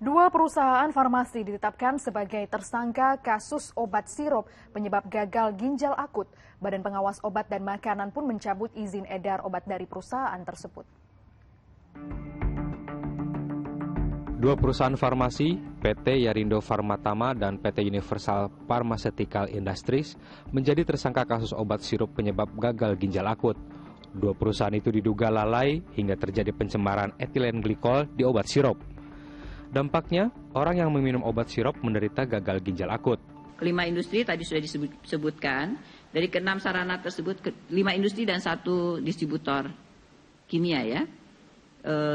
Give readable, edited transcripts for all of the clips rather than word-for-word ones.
Dua perusahaan farmasi ditetapkan sebagai tersangka kasus obat sirup penyebab gagal ginjal akut. Badan Pengawas Obat dan Makanan pun mencabut izin edar obat dari perusahaan tersebut. Dua perusahaan farmasi, PT Yarindo Pharmatama dan PT Universal Pharmaceutical Industries, menjadi tersangka kasus obat sirup penyebab gagal ginjal akut. Dua perusahaan itu diduga lalai hingga terjadi pencemaran etilen glikol di obat sirup. Dampaknya, orang yang meminum obat sirup menderita gagal ginjal akut. 5 industri tadi sudah disebutkan, dari ke-6 sarana tersebut 5 industri dan 1 distributor kimia ya,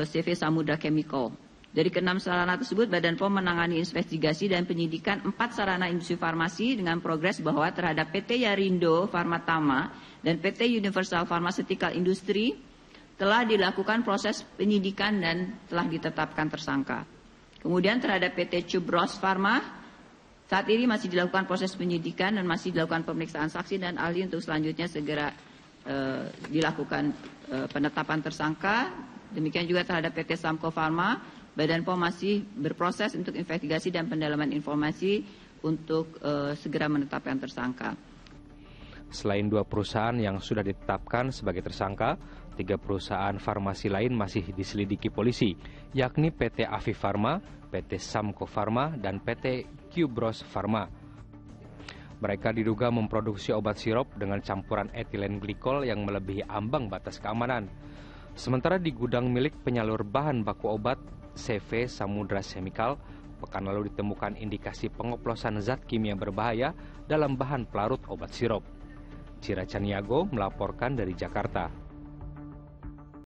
CV Samudra Chemical. Dari ke-6 sarana tersebut, Badan POM menangani investigasi dan penyidikan 4 sarana industri farmasi dengan progres bahwa terhadap PT Yarindo Pharmatama dan PT Universal Pharmaceutical Industry telah dilakukan proses penyidikan dan telah ditetapkan tersangka. Kemudian terhadap PT Cubros Pharma, saat ini masih dilakukan proses penyidikan dan masih dilakukan pemeriksaan saksi dan ahli untuk selanjutnya segera dilakukan penetapan tersangka. Demikian juga terhadap PT Samko Pharma, Badan POM masih berproses untuk investigasi dan pendalaman informasi untuk segera menetapkan tersangka. Selain 2 perusahaan yang sudah ditetapkan sebagai tersangka, 3 perusahaan farmasi lain masih diselidiki polisi, yakni PT Afi Pharma, PT Samko Pharma, dan PT Cubros Pharma. Mereka diduga memproduksi obat sirup dengan campuran etilen glikol yang melebihi ambang batas keamanan. Sementara di gudang milik penyalur bahan baku obat CV Samudra Chemical, pekan lalu ditemukan indikasi pengoplosan zat kimia berbahaya dalam bahan pelarut obat sirup. Cira Caniago melaporkan dari Jakarta.